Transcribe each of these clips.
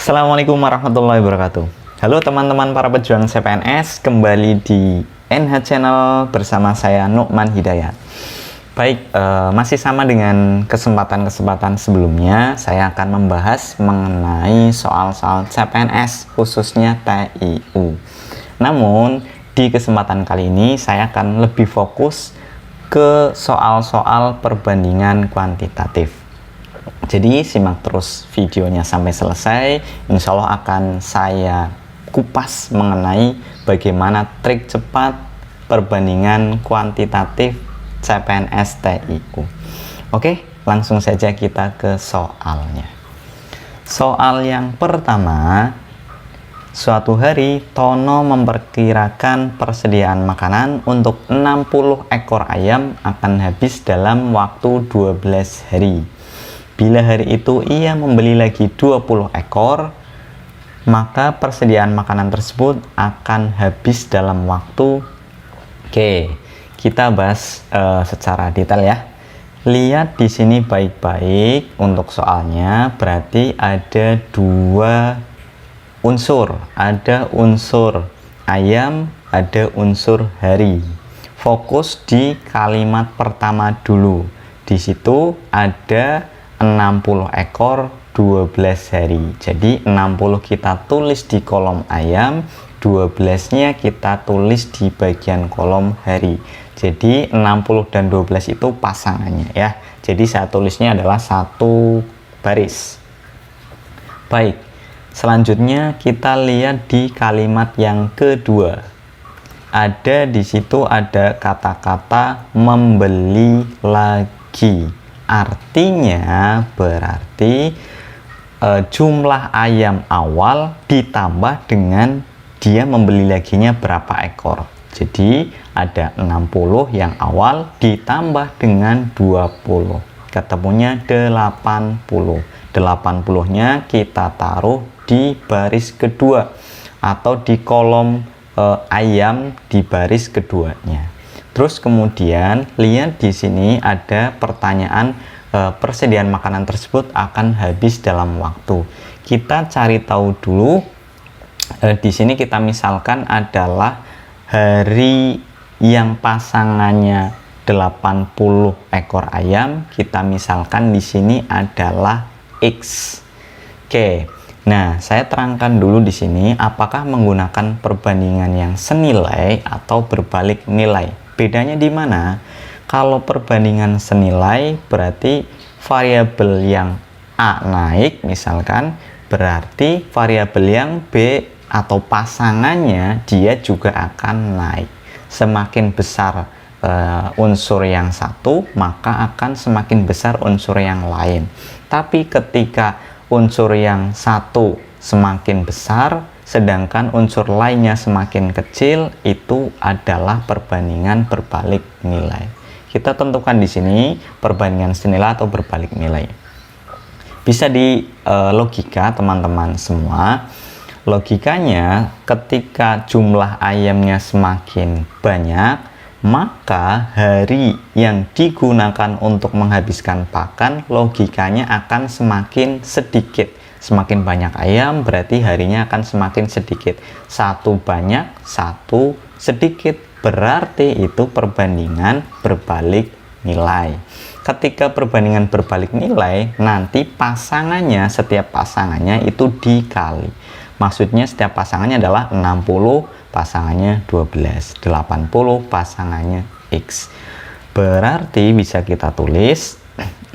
Assalamualaikum warahmatullahi wabarakatuh. Halo teman-teman para pejuang CPNS, kembali di NH Channel bersama saya Nukman Hidayat. Baik, masih sama dengan kesempatan-kesempatan sebelumnya, saya akan membahas mengenai soal-soal CPNS, khususnya TIU. Namun, di kesempatan kali ini saya akan lebih fokus ke soal-soal perbandingan kuantitatif. Jadi simak terus videonya sampai selesai. Insya Allah akan saya kupas mengenai bagaimana trik cepat perbandingan kuantitatif CPNS TIU. Oke, langsung saja kita ke soalnya. Soal yang pertama, suatu hari Tono memperkirakan persediaan makanan untuk 60 ekor ayam akan habis dalam waktu 12 hari. Bila hari itu ia membeli lagi 20 ekor, maka persediaan makanan tersebut akan habis dalam waktu. Oke, kita bahas secara detail ya. Lihat di sini baik-baik untuk soalnya, berarti ada dua unsur. Ada unsur ayam, ada unsur hari. Fokus di kalimat pertama dulu. Di situ ada 60 ekor 12 hari. Jadi 60 kita tulis di kolom ayam, 12-nya kita tulis di bagian kolom hari. Jadi 60 dan 12 itu pasangannya ya. Jadi saya tulisnya adalah satu baris. Baik. Selanjutnya kita lihat di kalimat yang kedua. Ada di situ ada kata-kata membeli lagi. Artinya berarti jumlah ayam awal ditambah dengan dia membeli laginya berapa ekor. Jadi ada 60 yang awal ditambah dengan 20. Ketemunya 80. 80-nya kita taruh di baris kedua atau di kolom ayam di baris keduanya. Terus kemudian lihat di sini ada pertanyaan persediaan makanan tersebut akan habis dalam waktu. Kita cari tahu dulu. Di sini kita misalkan adalah hari yang pasangannya 80 ekor ayam. Kita misalkan di sini adalah X. Oke. Nah, saya terangkan dulu di sini apakah menggunakan perbandingan yang senilai atau berbalik nilai. Bedanya di mana? Kalau perbandingan senilai berarti variabel yang A naik misalkan, berarti variabel yang B atau pasangannya dia juga akan naik. Semakin besar unsur yang satu, maka akan semakin besar unsur yang lain. Tapi ketika unsur yang satu semakin besar, sedangkan unsur lainnya semakin kecil, itu adalah perbandingan berbalik nilai. Kita tentukan di sini perbandingan senilai atau berbalik nilai. Bisa di logika teman-teman semua. Logikanya ketika jumlah ayamnya semakin banyak, maka hari yang digunakan untuk menghabiskan pakan logikanya akan semakin sedikit. Semakin banyak ayam berarti harinya akan semakin sedikit. Satu banyak, satu sedikit. Berarti itu perbandingan berbalik nilai. Ketika perbandingan berbalik nilai, nanti pasangannya, setiap pasangannya itu dikali. Maksudnya setiap pasangannya adalah 60, pasangannya 12, 80 pasangannya X. Berarti bisa kita tulis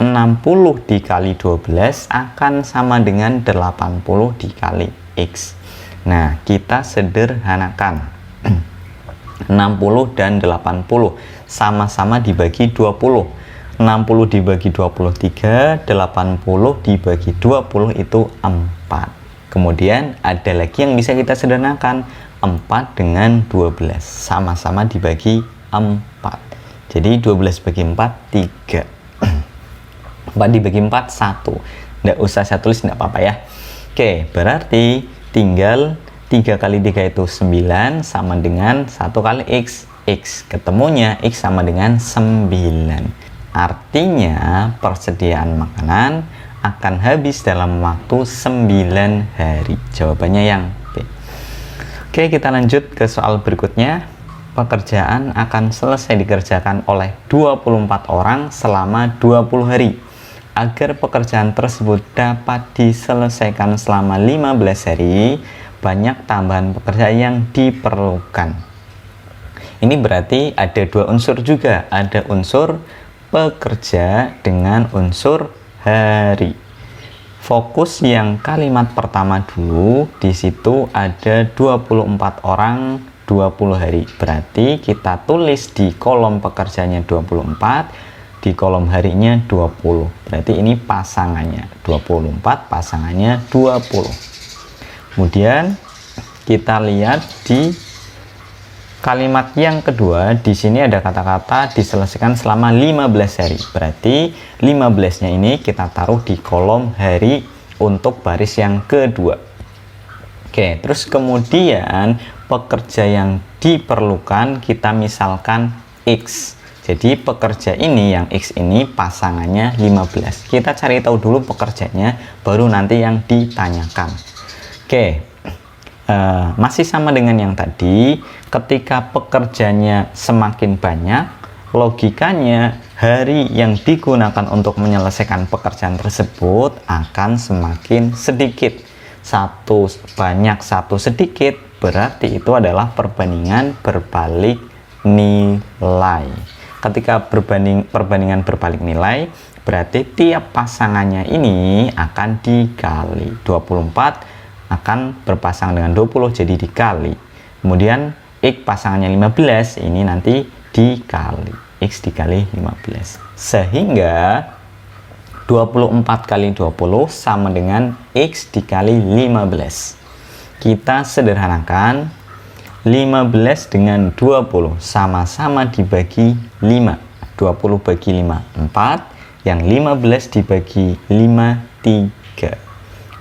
60 dikali 12 akan sama dengan 80 dikali X. Nah, kita sederhanakan. 60 dan 80 sama-sama dibagi 20. 60 dibagi 23, 80 dibagi 20 itu 4. Kemudian ada lagi yang bisa kita sederhanakan. 4 dengan 12 sama-sama dibagi 4. Jadi 12 bagi 4 3. 4 dibagi 4 1. Nggak usah saya tulis, nggak apa-apa ya. Oke, berarti tinggal 3 kali 3 itu 9 sama dengan 1 kali X. X ketemunya X sama dengan 9. Artinya persediaan makanan akan habis dalam waktu 9 hari. Jawabannya yang B. Oke, kita lanjut ke soal berikutnya. Pekerjaan akan selesai dikerjakan oleh 24 orang selama 20 hari. Agar pekerjaan tersebut dapat diselesaikan selama 15 hari, banyak tambahan pekerja yang diperlukan. Ini berarti ada dua unsur juga, ada unsur pekerja dengan unsur hari. Fokus yang kalimat pertama dulu, di situ ada 24 orang 20 hari. Berarti kita tulis di kolom pekerjanya 24, di kolom harinya 20. Berarti ini pasangannya 24, pasangannya 20. Kemudian kita lihat di kalimat yang kedua, di sini ada kata-kata diselesaikan selama 15 hari. Berarti 15-nya ini kita taruh di kolom hari untuk baris yang kedua. Oke, terus kemudian pekerja yang diperlukan kita misalkan X. Jadi pekerja ini, yang X ini pasangannya 15. Kita cari tahu dulu pekerjanya, baru nanti yang ditanyakan. Oke, masih sama dengan yang tadi. Ketika pekerjanya semakin banyak, logikanya hari yang digunakan untuk menyelesaikan pekerjaan tersebut akan semakin sedikit. Satu banyak, satu sedikit, berarti itu adalah perbandingan berbalik nilai. Ketika perbandingan berbalik nilai, berarti tiap pasangannya ini akan dikali. 24 akan berpasangan dengan 20, jadi dikali. Kemudian X pasangannya 15, ini nanti dikali. X dikali 15. Sehingga 24 kali 20 sama dengan X dikali 15. Kita sederhanakan. 15 dengan 20 sama-sama dibagi 5. 20 bagi 5, 4. Yang 15 dibagi 5, 3.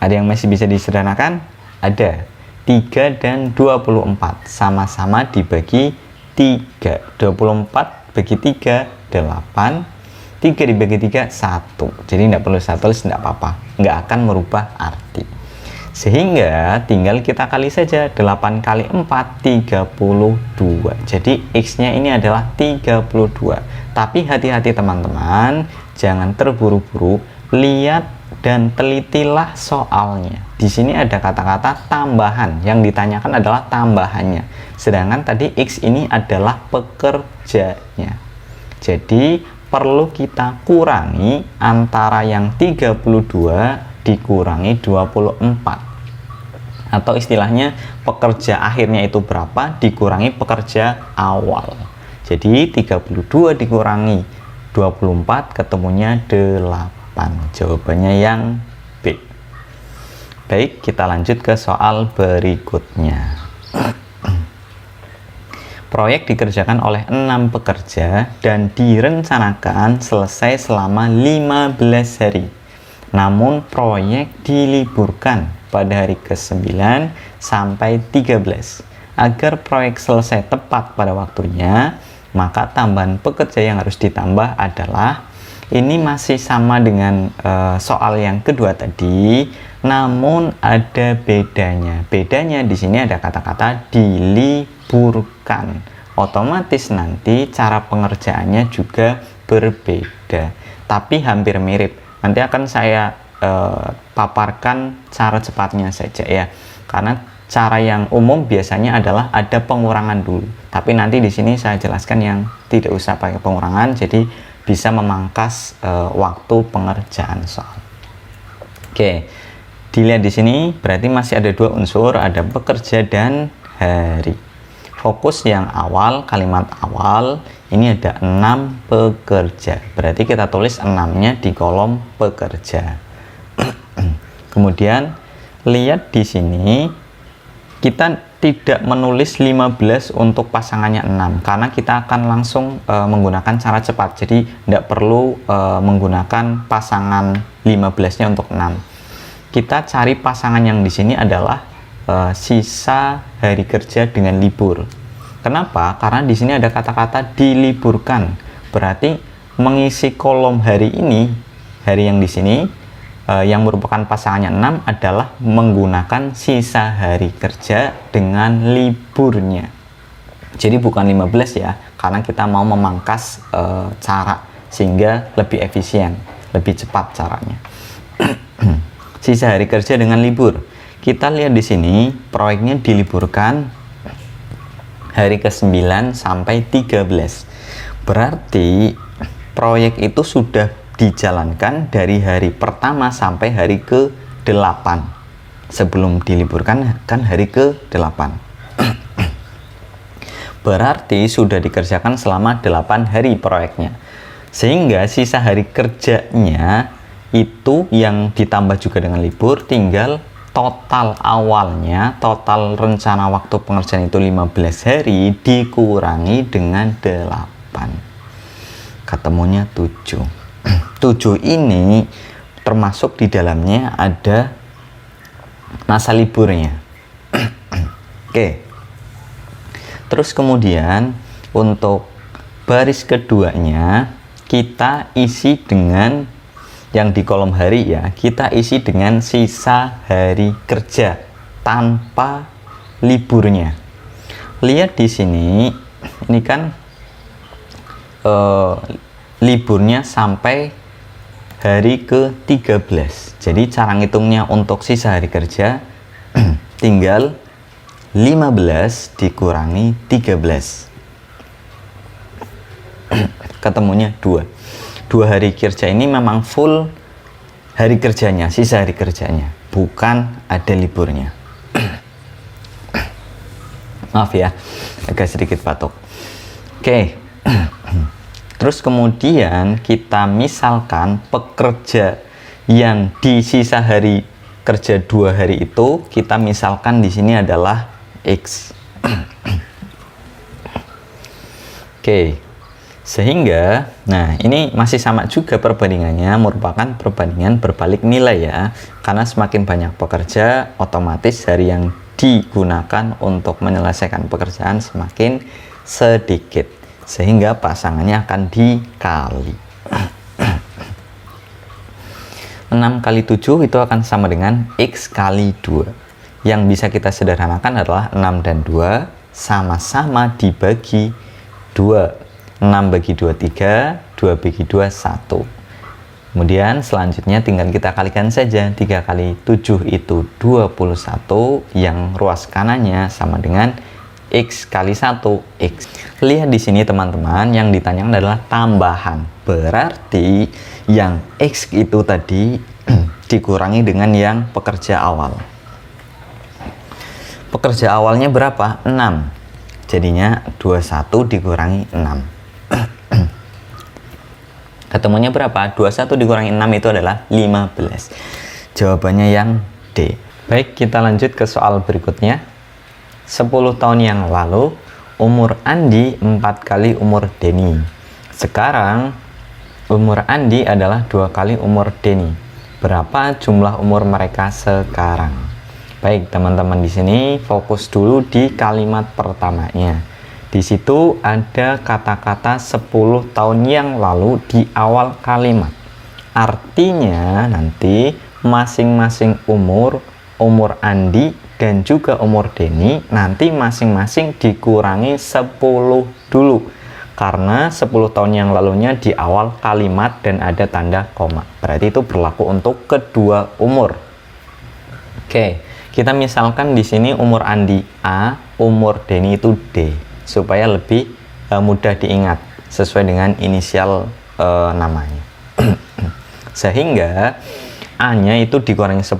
Ada yang masih bisa disederhanakan? Ada. 3 dan 24 sama-sama dibagi 3. 24 bagi 3, 8. 3 dibagi 3, 1. Jadi tidak perlu 1, tidak apa-apa. Nggak akan merubah arti. Sehingga tinggal kita kali saja. 8 kali 4, 32. Jadi X-nya ini adalah 32. Tapi hati-hati teman-teman, jangan terburu-buru. Lihat dan telitilah soalnya. Di sini ada kata-kata tambahan. Yang ditanyakan adalah tambahannya. Sedangkan tadi X ini adalah pekerjanya. Jadi perlu kita kurangi antara yang 32 dikurangi 24, atau istilahnya pekerja akhirnya itu berapa dikurangi pekerja awal. Jadi 32 dikurangi 24 ketemunya 8. Jawabannya yang B. Baik, kita lanjut ke soal berikutnya. Proyek dikerjakan oleh 6 pekerja dan direncanakan selesai selama 15 hari. Namun proyek diliburkan pada hari ke-9 sampai 13. Agar proyek selesai tepat pada waktunya, maka tambahan pekerja yang harus ditambah adalah, ini masih sama dengan soal yang kedua tadi, namun ada bedanya. Bedanya di sini ada kata-kata diliburkan. Otomatis nanti cara pengerjaannya juga berbeda, tapi hampir mirip. Nanti akan saya paparkan cara cepatnya saja ya. Karena cara yang umum biasanya adalah ada pengurangan dulu. Tapi nanti di sini saya jelaskan yang tidak usah pakai pengurangan, jadi bisa memangkas waktu pengerjaan soal. Oke, dilihat di sini berarti masih ada dua unsur, ada pekerja dan hari. Fokus yang awal, kalimat awal, ini ada 6 pekerja. Berarti kita tulis 6-nya di kolom pekerja. Kemudian lihat di sini, kita tidak menulis 15 untuk pasangannya 6 karena kita akan langsung menggunakan cara cepat. Jadi tidak perlu menggunakan pasangan 15-nya untuk 6. Kita cari pasangan yang di sini adalah sisa hari kerja dengan libur. Kenapa? Karena di sini ada kata-kata diliburkan. Berarti mengisi kolom hari ini, hari yang di sini yang merupakan pasangannya 6 adalah menggunakan sisa hari kerja dengan liburnya. Jadi bukan 15 ya, karena kita mau memangkas cara sehingga lebih efisien, lebih cepat caranya. Sisa hari kerja dengan libur. Kita lihat di sini proyeknya diliburkan hari ke-9 sampai 13. Berarti proyek itu sudah dijalankan dari hari pertama sampai hari ke-8. Sebelum diliburkan kan hari ke-8. Berarti sudah dikerjakan selama 8 hari proyeknya. Sehingga sisa hari kerjanya itu yang ditambah juga dengan libur, tinggal total awalnya, total rencana waktu pengerjaan itu 15 hari dikurangi dengan 8. Ketemunya 7. 7 ini termasuk di dalamnya ada masa liburnya. Oke. Terus kemudian untuk baris keduanya kita isi dengan yang di kolom hari ya, kita isi dengan sisa hari kerja tanpa liburnya. Lihat di sini, ini kan liburnya sampai hari ke-13. Jadi cara ngitungnya untuk sisa hari kerja tinggal 15 dikurangi 13. Ketemunya 2. 2 hari kerja ini memang full hari kerjanya, sisa hari kerjanya, bukan ada liburnya. Maaf ya, agak sedikit batuk. Oke. Terus kemudian kita misalkan pekerja yang di sisa hari kerja 2 hari itu, kita misalkan di sini adalah X. Oke. Sehingga, nah ini masih sama juga perbandingannya, merupakan perbandingan berbalik nilai ya. Karena semakin banyak pekerja, otomatis hari yang digunakan untuk menyelesaikan pekerjaan semakin sedikit. Sehingga pasangannya akan dikali. 6 kali 7 itu akan sama dengan X kali 2. Yang bisa kita sederhanakan adalah 6 dan 2 sama-sama dibagi 2. 6 bagi 2, 3, 2 bagi 2, 1. Kemudian selanjutnya tinggal kita kalikan saja. 3 kali 7 itu 21, yang ruas kanannya sama dengan X kali 1, X. Lihat di sini teman-teman, yang ditanyakan adalah tambahan. Berarti yang X itu tadi dikurangi dengan yang pekerja awal. Pekerja awalnya berapa? 6. Jadinya 21 dikurangi 6. Ketemunya berapa? 21 dikurangi 6 itu adalah 15. Jawabannya yang D. Baik, kita lanjut ke soal berikutnya. 10 tahun yang lalu, umur Andi 4 kali umur Denny. Sekarang, umur Andi adalah 2 kali umur Denny. Berapa jumlah umur mereka sekarang? Baik, teman-teman di sini fokus dulu di kalimat pertamanya. Di situ ada kata-kata 10 tahun yang lalu di awal kalimat. Artinya nanti masing-masing umur Andi dan juga umur Denny nanti masing-masing dikurangi 10 dulu. Karena 10 tahun yang lalunya di awal kalimat dan ada tanda koma. Berarti itu berlaku untuk kedua umur. Oke, kita misalkan di sini umur Andi A, umur Denny itu D. Supaya lebih mudah diingat sesuai dengan inisial namanya. Sehingga A-nya itu dikurangi 10,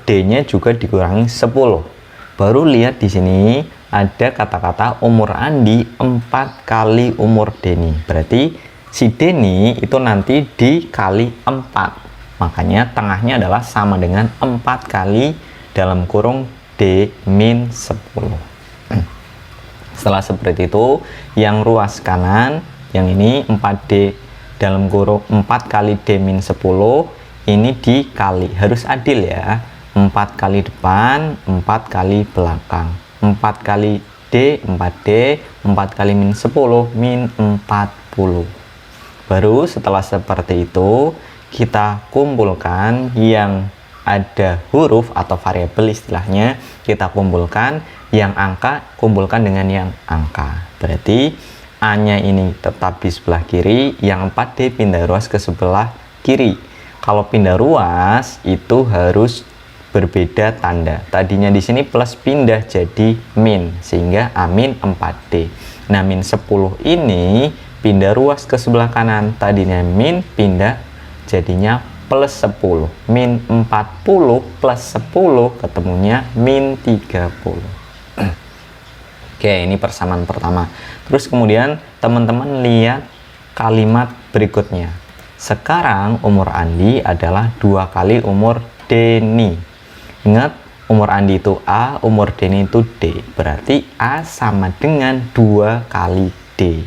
D-nya juga dikurangi 10. Baru lihat di sini ada kata-kata umur Andi 4 kali umur Denny. Berarti si Denny itu nanti dikali 4. Makanya tengahnya adalah sama dengan 4 kali dalam kurung D min 10. Setelah seperti itu, yang ruas kanan, yang ini 4D dalam kurung 4 kali D min 10, ini dikali. Harus adil ya. 4 kali depan, 4 kali belakang. 4 kali D, 4D, 4 kali min 10, min 40. Baru setelah seperti itu, kita kumpulkan yang ada huruf atau variabel istilahnya, kita kumpulkan yang angka, kumpulkan dengan yang angka. Berarti A-nya ini tetap di sebelah kiri, yang 4D pindah ruas ke sebelah kiri. Kalau pindah ruas itu harus berbeda tanda. Tadinya di sini plus pindah jadi min, sehingga A-min 4D. Nah, min 10 ini pindah ruas ke sebelah kanan. Tadinya min pindah jadinya plus 10. Min 40 plus 10 ketemunya min 30. Oke, ini persamaan pertama. Terus kemudian teman-teman lihat kalimat berikutnya. Sekarang umur Andi adalah 2 kali umur Denny. Ingat, umur Andi itu A, umur Denny itu D. Berarti A sama dengan 2 kali D.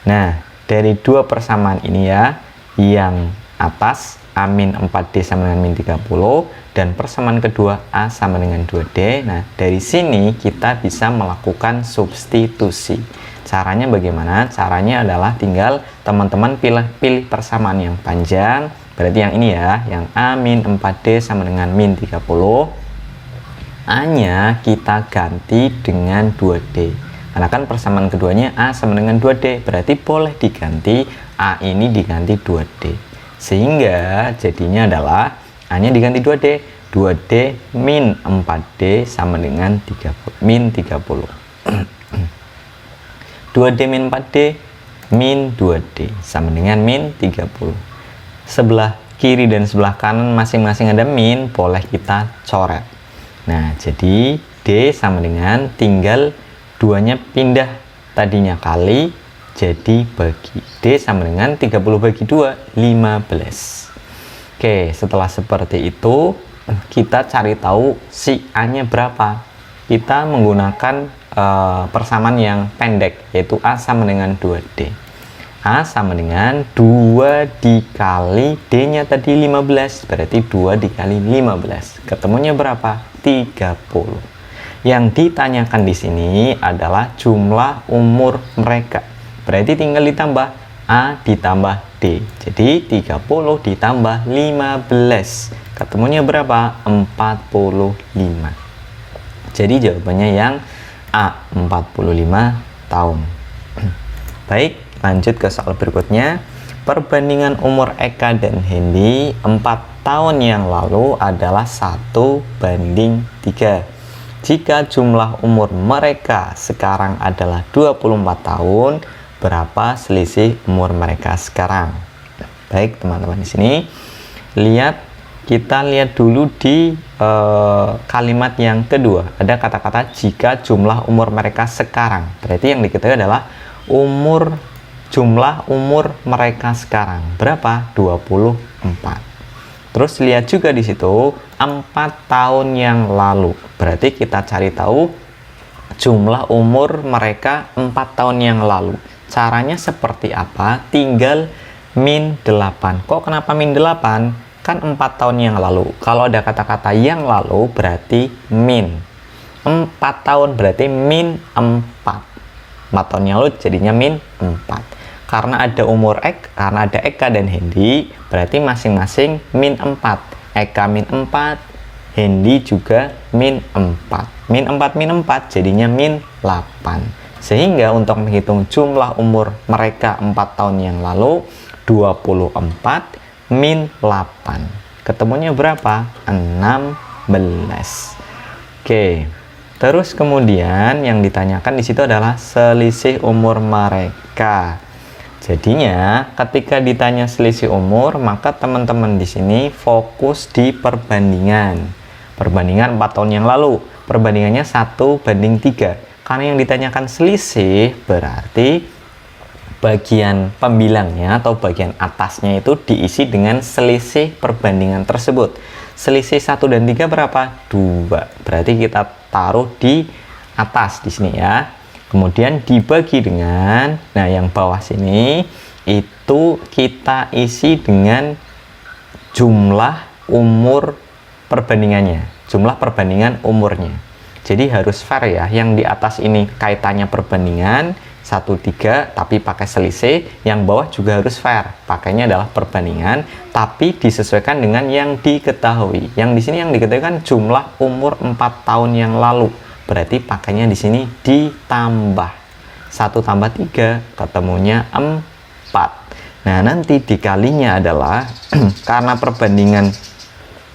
Nah, dari dua persamaan ini ya, yang atas A min 4D sama dengan min 30, dan persamaan kedua A sama dengan 2D. Nah, dari sini kita bisa melakukan substitusi. Caranya bagaimana? Caranya adalah tinggal teman-teman pilih persamaan yang panjang. Berarti yang ini ya, yang A min 4D sama dengan min 30. A-nya kita ganti dengan 2D. Karena kan persamaan keduanya A sama dengan 2D, berarti boleh diganti, A ini diganti 2D. Sehingga jadinya adalah A-nya diganti 2D. 2D min 4D sama dengan 30, min 30. 2D min 4D min 2D sama dengan min 30. Sebelah kiri dan sebelah kanan masing-masing ada min, boleh kita coret. Nah, jadi D sama dengan, tinggal duanya pindah, tadinya kali jadi bagi. D sama dengan 30 bagi 2, 15. Oke, setelah seperti itu kita cari tahu si A-nya berapa. Kita menggunakan persamaan yang pendek, yaitu A sama dengan 2D. A sama dengan 2 dikali D-nya tadi 15, berarti 2 dikali 15. Ketemunya berapa? 30. Yang ditanyakan di sini adalah jumlah umur mereka. Berarti tinggal ditambah A ditambah D. Jadi 30 ditambah 15. Ketemunya berapa? 45. Jadi jawabannya yang A, 45 tahun. Baik, lanjut ke soal berikutnya. Perbandingan umur Eka dan Hendy 4 tahun yang lalu adalah 1:3. Jika jumlah umur mereka sekarang adalah 24 tahun, berapa selisih umur mereka sekarang? Baik, teman-teman, di sini kita lihat dulu di kalimat yang kedua. Ada kata-kata jika jumlah umur mereka sekarang. Berarti yang diketahui adalah jumlah umur mereka sekarang. Berapa? 24. Terus lihat juga di situ 4 tahun yang lalu. Berarti kita cari tahu jumlah umur mereka 4 tahun yang lalu. Caranya seperti apa? Tinggal min 8. Kok kenapa min 8? Kan 4 tahun yang lalu. Kalau ada kata-kata yang lalu berarti min. 4 tahun berarti min 4. 4 tahun yang lalu jadinya min 4. Karena ada karena ada Eka dan Hendy, berarti masing-masing min 4. Eka min 4, Hendy juga min 4. Min 4 min 4 jadinya min 8. Sehingga untuk menghitung jumlah umur mereka 4 tahun yang lalu, 24 min 8. Ketemunya berapa? 16. Oke. Terus kemudian yang ditanyakan di situ adalah selisih umur mereka. Jadinya ketika ditanya selisih umur, maka teman-teman di sini fokus di perbandingan. Perbandingan 4 tahun yang lalu. Perbandingannya 1:3. Karena yang ditanyakan selisih berarti bagian pembilangnya atau bagian atasnya itu diisi dengan selisih perbandingan tersebut. Selisih 1 dan 3 berapa? 2. Berarti kita taruh di atas di sini ya. Kemudian dibagi dengan, nah yang bawah sini itu kita isi dengan jumlah umur perbandingannya, jumlah perbandingan umurnya. Jadi harus fair ya, yang di atas ini kaitannya perbandingan, 13 tapi pakai selisih, yang bawah juga harus fair. Pakainya adalah perbandingan tapi disesuaikan dengan yang diketahui. Yang di sini yang diketahui kan jumlah umur 4 tahun yang lalu. Berarti pakainya di sini ditambah. 1 tambah 3 ketemunya 4. Nah, nanti dikalinya adalah karena perbandingan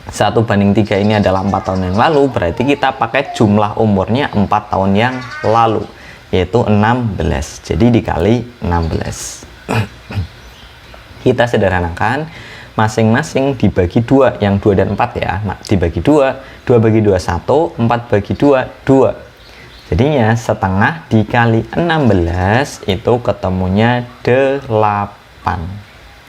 1:3 ini adalah 4 tahun yang lalu, berarti kita pakai jumlah umurnya 4 tahun yang lalu, yaitu 16. Jadi dikali 16. Kita sederhanakan, masing-masing dibagi 2, yang 2 dan 4 ya, dibagi 2, 2 bagi 2 1, 4 bagi 2 2. Jadinya setengah dikali 16 itu ketemunya 8.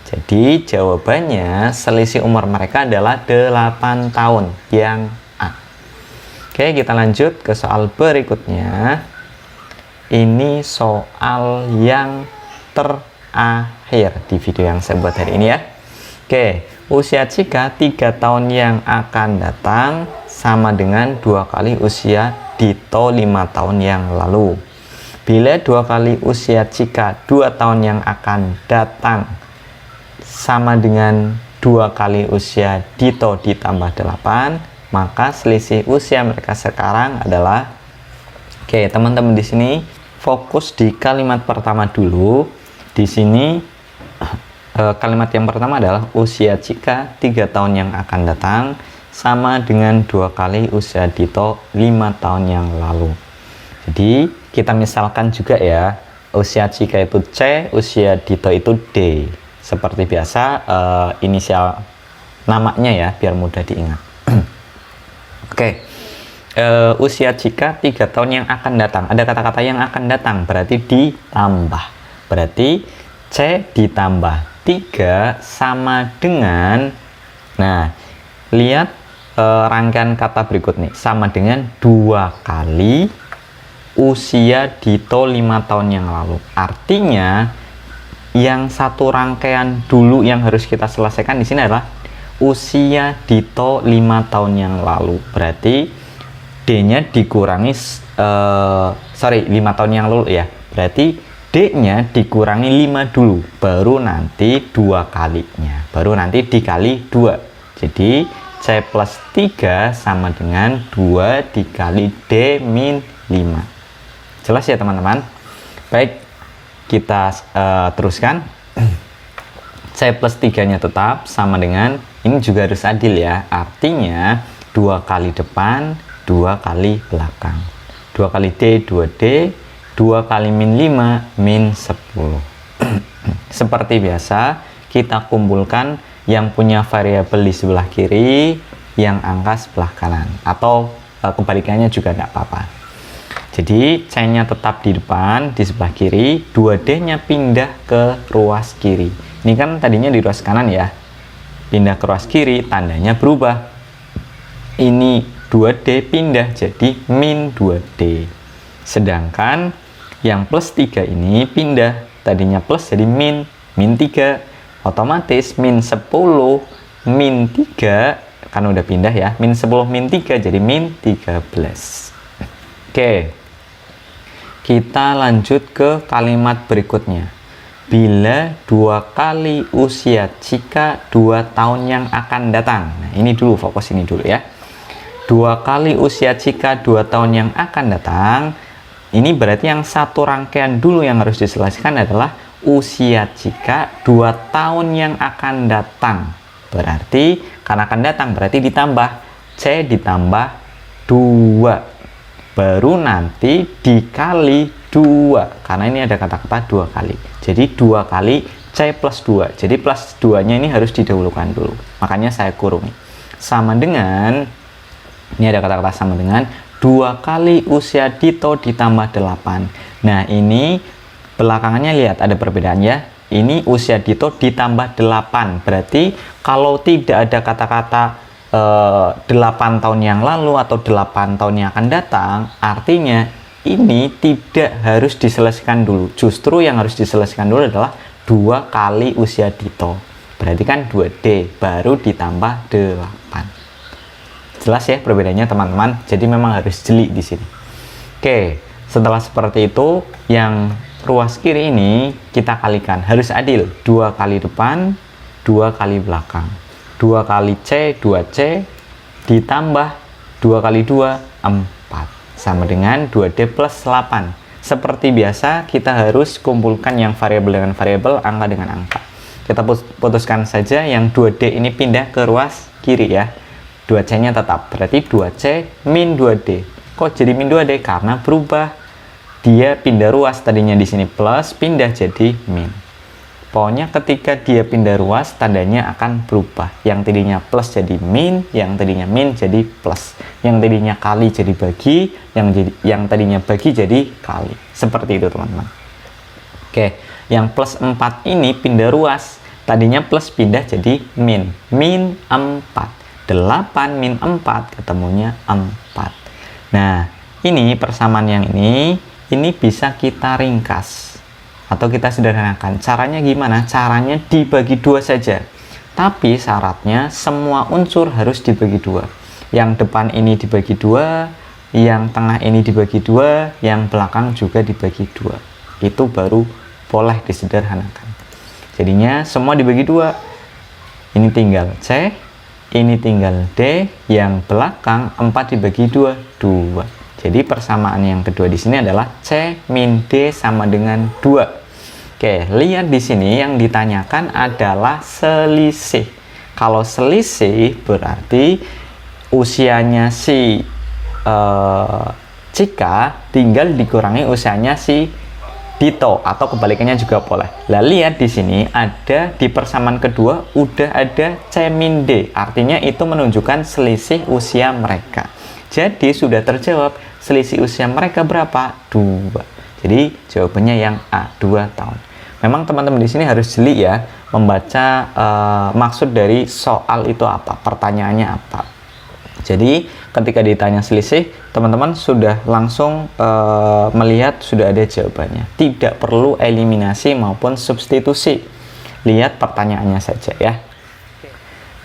Jadi jawabannya selisih umur mereka adalah 8 tahun yang A. Oke, kita lanjut ke soal berikutnya. Ini soal yang terakhir di video yang saya buat hari ini ya. Oke, usia Cika 3 tahun yang akan datang sama dengan 2 kali usia Dito 5 tahun yang lalu. Bila 2 kali usia Cika 2 tahun yang akan datang sama dengan 2 kali usia Dito ditambah 8, maka selisih usia mereka sekarang adalah, oke, teman-teman di sini fokus di kalimat pertama dulu. Di sini kalimat yang pertama adalah usia Cika 3 tahun yang akan datang sama dengan 2 kali usia Dito 5 tahun yang lalu. Jadi kita misalkan juga ya, usia Cika itu C, usia Dito itu D. Seperti biasa, inisial namanya ya, biar mudah diingat. Oke, usia Cika 3 tahun yang akan datang. Ada kata-kata yang akan datang, berarti ditambah. Berarti C ditambah 3 sama dengan, nah, lihat rangkaian kata berikut nih, sama dengan 2 kali usia Dito 5 tahun yang lalu. Artinya yang satu rangkaian dulu yang harus kita selesaikan di sini adalah usia Dito 5 tahun yang lalu. Berarti D-nya dikurangi 5 tahun yang lalu ya. Berarti D-nya dikurangi 5 dulu, baru nanti 2 kalinya. Baru nanti dikali 2. Jadi C plus 3 sama dengan 2 dikali D min 5. Jelas ya teman-teman? Baik, kita teruskan. C plus 3-nya tetap sama dengan, ini juga harus adil ya, artinya 2 kali depan, 2 kali belakang. 2 kali D, 2D, 2 kali min 5, min 10. Seperti biasa, kita kumpulkan yang punya variabel di sebelah kiri, yang angka sebelah kanan. Atau kebalikannya juga tidak apa-apa. Jadi C-nya tetap di depan, di sebelah kiri, 2D-nya pindah ke ruas kiri. Ini kan tadinya di ruas kanan ya. Pindah ke ruas kiri, tandanya berubah. Ini 2D pindah jadi min 2D. Sedangkan yang plus 3 ini pindah, tadinya plus jadi min 3. Otomatis min 10, min 3, kan udah pindah ya. Min 10, min 3 jadi min 13. Oke. Kita lanjut ke kalimat berikutnya. Bila 2 kali usia Cika 2 tahun yang akan datang. Nah, ini dulu, fokus ini dulu ya. 2 kali usia Cika 2 tahun yang akan datang. Ini berarti yang satu rangkaian dulu yang harus diselesaikan adalah usia Cika 2 tahun yang akan datang. Berarti, karena akan datang, berarti ditambah. C ditambah 2. Baru nanti dikali 2, karena ini ada kata-kata 2 kali. Jadi 2 kali C plus 2. Jadi plus 2-nya ini harus didahulukan dulu. Makanya saya kurungi. Sama dengan, ini ada kata-kata sama dengan 2 kali usia Dito ditambah 8. Nah, ini belakangannya lihat ada perbedaan ya. Ini usia Dito ditambah 8. Berarti kalau tidak ada kata-kata 8 tahun yang lalu atau 8 tahun yang akan datang, artinya ini tidak harus diselesaikan dulu. Justru yang harus diselesaikan dulu adalah 2 kali usia Dito. Berarti kan 2D baru ditambah 8. Jelas ya perbedaannya teman-teman. Jadi memang harus jeli di sini. Oke, setelah seperti itu, yang ruas kiri ini kita kalikan, harus adil. 2 kali depan, 2 kali belakang. 2 kali C, 2C, ditambah 2 kali 2, 4. Sama dengan 2D plus 8. Seperti biasa, kita harus kumpulkan yang variabel dengan variabel, angka dengan angka. Kita putuskan saja yang 2D ini pindah ke ruas kiri ya. 2C-nya tetap, berarti 2C min 2D. Kok jadi min 2D? Karena berubah. Dia pindah ruas, tadinya di sini plus, pindah jadi min. Pokoknya ketika dia pindah ruas, tandanya akan berubah. Yang tadinya plus jadi min, yang tadinya min jadi plus. Yang tadinya kali jadi bagi, yang tadinya bagi jadi kali. Seperti itu teman-teman. Oke, yang plus 4 ini pindah ruas. Tadinya plus pindah jadi min. Min 4. 8 min 4 ketemunya 4. Nah, ini persamaan yang ini bisa kita ringkas atau kita sederhanakan. Caranya gimana? Caranya dibagi 2 saja. Tapi syaratnya semua unsur harus dibagi 2. Yang depan ini dibagi 2, yang tengah ini dibagi 2, yang belakang juga dibagi 2. Itu baru boleh disederhanakan. Jadinya semua dibagi 2. Ini tinggal C, ini tinggal D, yang belakang 4 dibagi 2, 2. Jadi persamaan yang kedua di sini adalah C min D sama dengan 2. Oke, lihat di sini yang ditanyakan adalah selisih. Kalau selisih berarti usianya si Cika tinggal dikurangi usianya si Dito, atau kebalikannya juga boleh. Lah lihat di sini ada di persamaan kedua udah ada C min D, artinya itu menunjukkan selisih usia mereka. Jadi sudah terjawab, selisih usia mereka berapa? 2. Jadi jawabannya yang A, 2 tahun. Memang teman-teman di sini harus jeli ya, membaca maksud dari soal itu apa, pertanyaannya apa. Jadi ketika ditanya selisih, teman-teman sudah langsung melihat sudah ada jawabannya. Tidak perlu eliminasi maupun substitusi. Lihat pertanyaannya saja ya.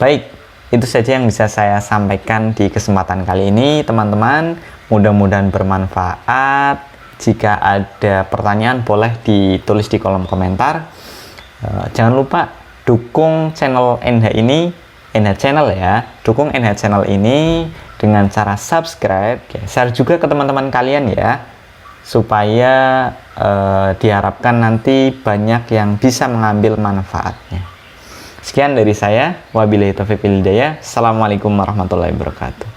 Baik, itu saja yang bisa saya sampaikan di kesempatan kali ini teman-teman. Mudah-mudahan bermanfaat. Jika ada pertanyaan boleh ditulis di kolom komentar. Jangan lupa dukung channel NH Channel ya. Dukung NH Channel ini dengan cara subscribe, share juga ke teman-teman kalian ya, supaya diharapkan nanti banyak yang bisa mengambil manfaatnya. Sekian dari saya, wabillahi taufiq wal hidayah. Assalamualaikum warahmatullahi wabarakatuh.